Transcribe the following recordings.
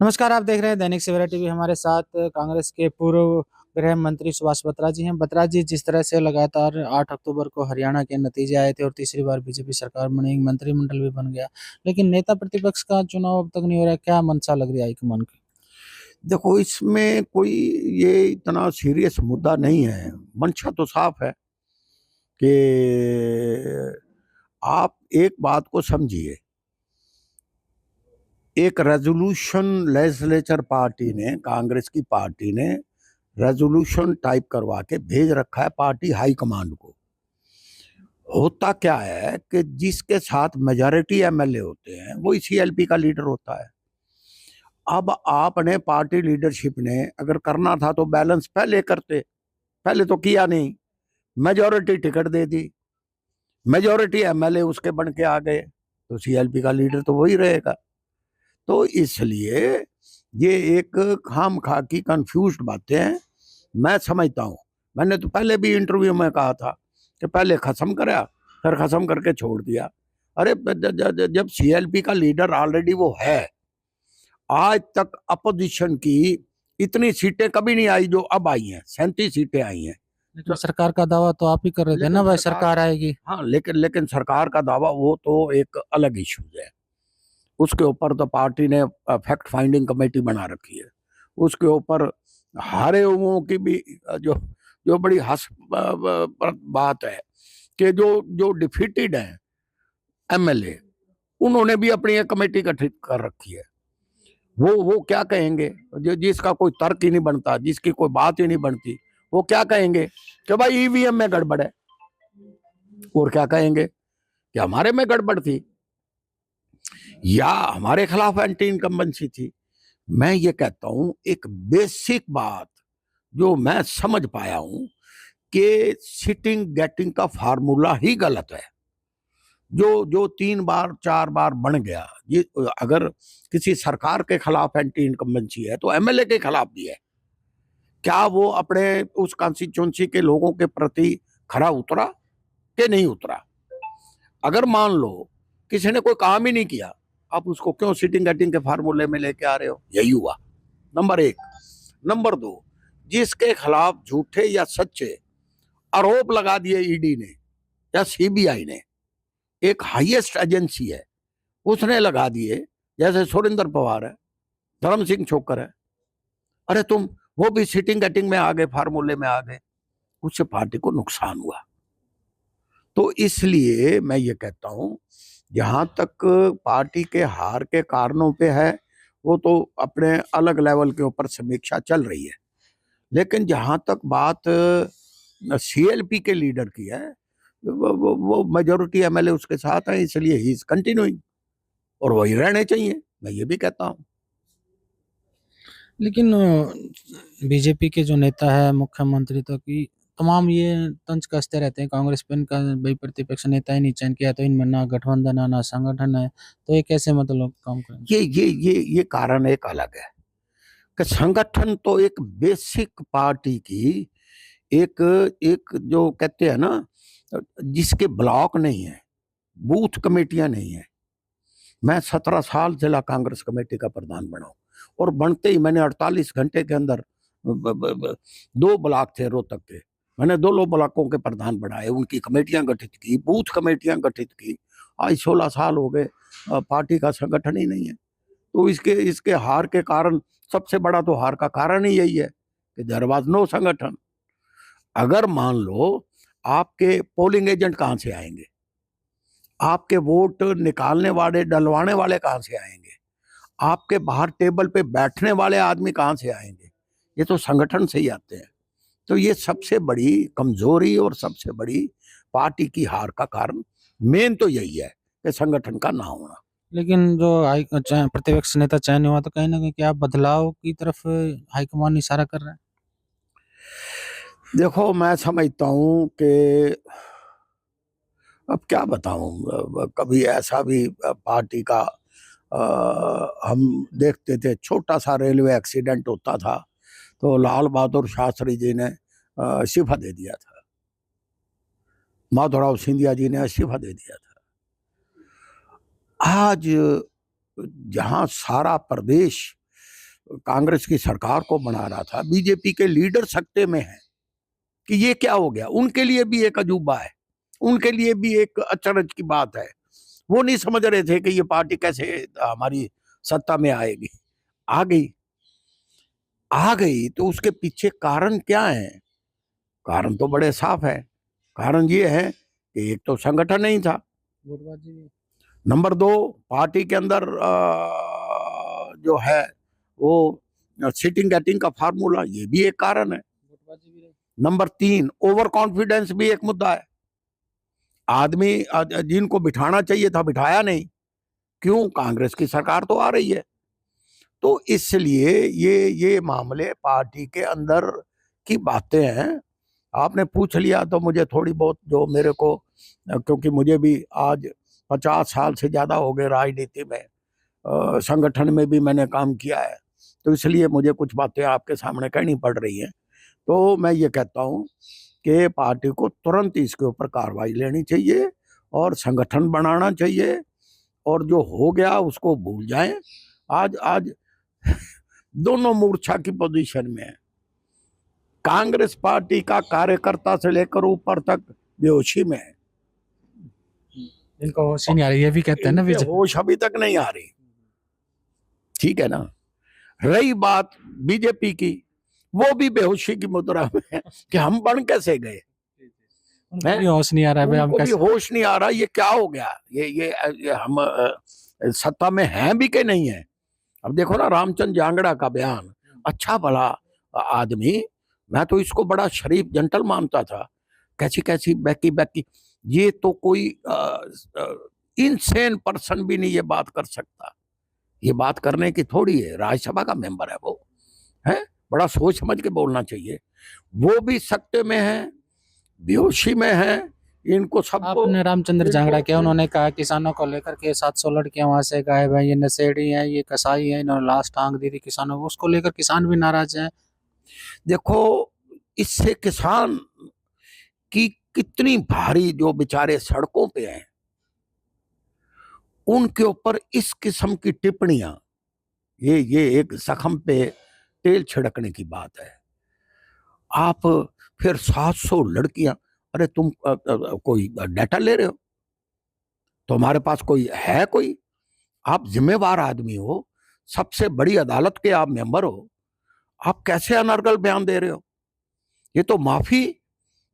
नमस्कार, आप देख रहे हैं दैनिक सवेरा टीवी। हमारे साथ कांग्रेस के पूर्व गृह मंत्री सुभाष बत्रा जी हैं। बत्रा जी, जिस तरह से लगातार 8 अक्टूबर को हरियाणा के नतीजे आए थे और तीसरी बार बीजेपी सरकार बनी, मंत्रिमंडल भी बन गया, लेकिन नेता प्रतिपक्ष का चुनाव अब तक नहीं हो रहा है। क्या मंशा लग रही है हाईकमान की? देखो, इसमें कोई ये इतना सीरियस मुद्दा नहीं है। मंशा तो साफ है कि आप एक बात को समझिए। एक रेजोल्यूशन लेजिस्लेचर पार्टी ने, कांग्रेस की पार्टी ने रेजोल्यूशन टाइप करवा के भेज रखा है पार्टी हाई कमांड को। होता क्या है कि जिसके साथ मेजॉरिटी एमएलए होते हैं वही सीएलपी का लीडर होता है। अब आपने पार्टी लीडरशिप ने अगर करना था तो बैलेंस पहले करते, पहले तो किया नहीं। मेजॉरिटी टिकट दे दी, मेजॉरिटी एमएलए उसके बन के आ गए, तो सीएलपी का लीडर तो वही रहेगा। तो इसलिए ये एक खाम खा की कंफ्यूज्ड बातें हैं। मैं समझता हूँ, मैंने तो पहले भी इंटरव्यू में कहा था कि पहले खत्म करा, फिर खत्म करके छोड़ दिया। अरे जब सीएलपी का लीडर ऑलरेडी वो है, आज तक अपोजिशन की इतनी सीटें कभी नहीं आई जो अब आई हैं। 37 सीटें आई हैं। लेकिन सरकार का दावा तो आप ही कर रहे थे ना, भाई सरकार आएगी। हाँ, लेकिन लेकिन सरकार का दावा वो तो एक अलग इशू है। उसके ऊपर तो पार्टी ने फैक्ट फाइंडिंग कमेटी बना रखी है। उसके ऊपर हारे हुओं की भी जो जो बड़ी हंस बात है कि जो जो डिफीटेड हैं एमएलए, उन्होंने भी अपनी एक कमेटी गठित कर रखी है। वो क्या कहेंगे? जो जिसका कोई तर्क ही नहीं बनता, जिसकी कोई बात ही नहीं बनती, वो क्या कहेंगे कि भाई ईवीएम में गड़बड़ है। और क्या कहेंगे कि हमारे में गड़बड़ थी या हमारे खिलाफ एंटी इनकम्बेंसी थी। मैं ये कहता हूं, एक बेसिक बात जो मैं समझ पाया हूं कि सिटिंग गेटिंग का फार्मूला ही गलत है। जो जो 3 बार 4 बार बन गया, ये अगर किसी सरकार के खिलाफ एंटी इनकम्बेंसी है तो एमएलए के खिलाफ भी है। क्या वो अपने उस कॉन्स्टिट्यूंसी के लोगों के प्रति खरा उतरा कि नहीं उतरा? अगर मान लो किसी ने कोई काम ही नहीं किया, आप उसको क्यों सिटिंग गेटिंग के फार्मूले में लेके आ रहे हो? यही हुआ, नंबर एक। नंबर दो, जिसके खिलाफ झूठे या सच्चे आरोप लगा दिए ईडी ने या सीबीआई ने, एक हाईएस्ट एजेंसी है, उसने लगा दिए, जैसे सुरेंद्र पवार है, धर्म सिंह छोकर है। अरे तुम वो भी सिटिंग गेटिंग में आ गए, फार्मूले में आ गए, उससे पार्टी को नुकसान हुआ। तो इसलिए मैं ये कहता हूं, जहां तक पार्टी के हार के कारणों पे है वो तो अपने अलग लेवल के ऊपर समीक्षा चल रही है। लेकिन जहां तक बात सीएलपी के लीडर की है, वो मेजोरिटी एमएलए उसके साथ है, इसलिए ही इज कंटिन्यूइंग, और वही रहने चाहिए, मैं ये भी कहता हूं। लेकिन बीजेपी के जो नेता है, मुख्यमंत्री तक की तमाम ये तंज कसते रहते हैं कांग्रेस पे, इनका भाई प्रतिपक्ष नेता ही नहीं चयन किया, तो इनमें ना गठबंधन है ना संगठन है, तो ये कैसे मतलब काम करेंगे? ये कारण एक अलग है कि संगठन तो एक बेसिक पार्टी की एक एक जो कहते हैं ना, जिसके ब्लॉक नहीं है, बूथ कमेटियां नहीं है। मैं 17 साल जिला कांग्रेस कमेटी का प्रधान बना हूं, और बनते ही मैंने 48 घंटे के अंदर 2 ब्लॉक थे रोहतक के, मैंने 2 ब्लॉकों के प्रधान बनाए, उनकी कमेटियां गठित की, बूथ कमेटियां गठित की। आज 16 साल हो गए, पार्टी का संगठन ही नहीं है। तो इसके इसके हार के कारण, सबसे बड़ा तो हार का कारण ही यही है कि देयर वाज नो संगठन। अगर मान लो, आपके पोलिंग एजेंट कहां से आएंगे? आपके वोट निकालने वाले, डलवाने वाले कहां से आएंगे? आपके बाहर टेबल पे बैठने वाले आदमी कहां से आएंगे? ये तो संगठन से ही आते हैं। तो ये सबसे बड़ी कमजोरी और सबसे बड़ी पार्टी की हार का कारण मेन तो यही है कि संगठन का ना होना। लेकिन जो प्रतिपक्ष नेता चयन हुआ, तो कहीं ना कहीं क्या बदलाव की तरफ हाईकमान इशारा कर रहा है? देखो, मैं समझता हूं कि अब क्या बताऊं, कभी ऐसा भी पार्टी का हम देखते थे, छोटा सा रेलवे एक्सीडेंट होता था तो लाल बहादुर शास्त्री जी ने इस्तीफा दे दिया था, माधवराव सिंधिया जी ने इस्तीफा दे दिया था। आज जहां सारा प्रदेश कांग्रेस की सरकार को बना रहा था, बीजेपी के लीडर सकते में हैं कि ये क्या हो गया। उनके लिए भी एक अजूबा है, उनके लिए भी एक अचरज की बात है। वो नहीं समझ रहे थे कि ये पार्टी कैसे हमारी सत्ता में आएगी। आ गई, आ गई तो उसके पीछे कारण क्या है? कारण तो बड़े साफ है। कारण ये है कि एक तो संगठन नहीं था, गुटबाजी भी। नंबर 2 पार्टी के अंदर जो है वो सिटिंग गेटिंग का फार्मूला, ये भी एक कारण है। गुटबाजी भी रही। नंबर 3 ओवर कॉन्फिडेंस भी एक मुद्दा है। आदमी जिनको बिठाना चाहिए था बिठाया नहीं, क्यों? कांग्रेस की सरकार तो आ रही है। तो इसलिए ये मामले पार्टी के अंदर की बातें हैं। आपने पूछ लिया तो मुझे थोड़ी बहुत जो मेरे को, क्योंकि मुझे भी आज 50 साल से ज़्यादा हो गए राजनीति में, संगठन में भी मैंने काम किया है, तो इसलिए मुझे कुछ बातें आपके सामने कहनी पड़ रही हैं। तो मैं ये कहता हूँ कि पार्टी को तुरंत इसके ऊपर कार्रवाई लेनी चाहिए और संगठन बनाना चाहिए, और जो हो गया उसको भूल जाएं। आज आज दोनों मूर्छा की पोजीशन में है। कांग्रेस पार्टी का कार्यकर्ता से लेकर ऊपर तक बेहोशी में है। इनको होश ही नहीं आ रही, ये भी कहते हैं ना इनके बीजेपी। होश अभी तक नहीं आ रही। ठीक है ना? रही बात बीजेपी की, वो भी बेहोशी की मुद्रा में है कि हम बन कैसे गए। उनको भी होश नहीं आ रहा है भाई, हम उनको भी कैसे। होश नहीं आ रहा ये क्या हो गया। ये हम सत्ता में हैं भी कि नहीं है। अब देखो ना रामचंद्र जांगड़ा का बयान, अच्छा भला आदमी, मैं तो इसको बड़ा शरीफ जेंटल मानता था। कैसी कैसी बैकी बैकी, ये तो कोई इनसेन पर्सन भी नहीं ये बात कर सकता। ये बात करने की थोड़ी है, राज्यसभा का मेंबर है वो, है, बड़ा सोच समझ के बोलना चाहिए। वो भी सत्ते में है, बेहोशी में है। इनको सबको, आपने रामचंद्र जांगड़ा किया, उन्होंने कहा किसानों को लेकर के 700 लड़कियां वहां से गायब है, ये नशेड़ी है, ये कसाई है, इन्होंने लाश टांग दी थी किसानों को, उसको लेकर किसान भी नाराज है। देखो इससे किसान की कितनी भारी, जो बेचारे सड़कों पे हैं उनके ऊपर इस किस्म की टिप्पणियां, ये एक जख्म पे तेल छिड़कने की बात है। आप फिर 700 लड़कियां, अरे तुम कोई डाटा ले रहे हो? तुम्हारे पास कोई है? कोई, आप जिम्मेवार आदमी हो, सबसे बड़ी अदालत के आप मेंबर हो, आप कैसे अनर्गल बयान दे रहे हो? ये तो माफी,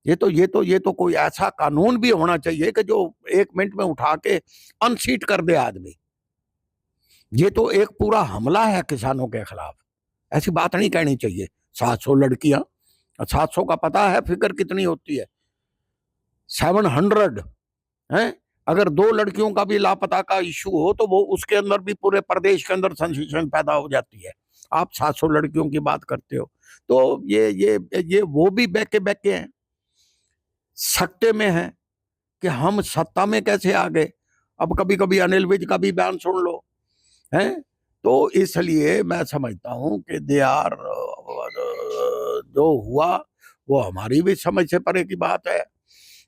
ये तो कोई ऐसा कानून भी होना चाहिए कि जो 1 मिनट में उठा के अनसीट कर दे आदमी। ये तो एक पूरा हमला है किसानों के खिलाफ। ऐसी बात नहीं कहनी चाहिए। 700 लड़कियां, 700 का पता है फिगर कितनी होती है? 700 है। अगर 2 लड़कियों का भी लापता का इशू हो तो वो उसके अंदर भी पूरे प्रदेश के अंदर सेंसेशन पैदा हो जाती है। आप 700 लड़कियों की बात करते हो, तो ये वो भी बैके बैके हैं, सत्ते में है कि हम सत्ता में कैसे आ गए। अब कभी कभी अनिल विज का भी बयान सुन लो, है। तो इसलिए मैं समझता हूं कि दे आर, जो हुआ वो हमारी भी समझ से परे की बात है।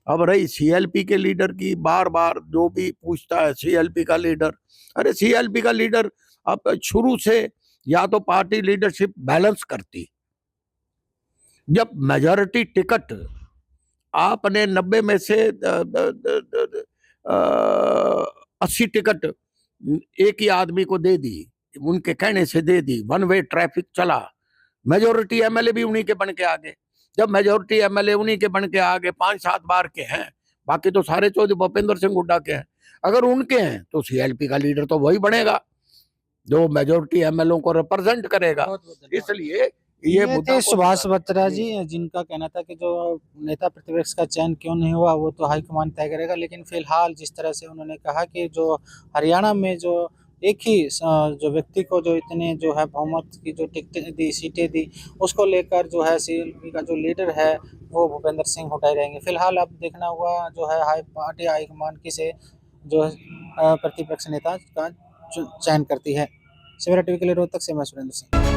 अब रही सीएलपी के लीडर की, बार बार जो भी पूछता है सीएलपी का लीडर, अरे सीएलपी का लीडर अब शुरू से या तो पार्टी लीडरशिप बैलेंस करती, जब मेजॉरिटी टिकट आपने 90 में से 80 टिकट एक ही आदमी को दे दी, उनके कहने से दे दी, वन वे ट्रैफिक चला, मेजोरिटी एमएलए भी उन्हीं के बन के आ गए। जब मेजोरिटी एमएलए उन्हीं के बन के आ गए, 5-7 बार के हैं, बाकी तो सारे 14 भूपेंद्र सिंह हुड्डा के हैं, अगर उनके हैं तो सीएलपी का लीडर तो वही बनेगा जो मेजोरिटी एमएलए को रिप्रेजेंट करेगा। इसलिए ये थे सुभाष बत्रा जी, जिनका कहना था कि जो नेता प्रतिपक्ष का चयन क्यों नहीं हुआ वो तो हाईकमान तय करेगा, लेकिन फिलहाल जिस तरह से उन्होंने कहा कि जो हरियाणा में जो एक ही जो व्यक्ति को जो इतने जो है बहुमत की जो टिकटें दी, सीटें दी, उसको लेकर जो है सीएलपी का जो लीडर है वो भूपेंद्र सिंह हुड्डा रहेंगे। फिलहाल अब देखना हुआ जो है पार्टी हाईकमान किसे जो प्रतिपक्ष नेता का चयन करती है। सवेरा टीवी के लिए रोहतक से मैं सुरेंद्र सिंह।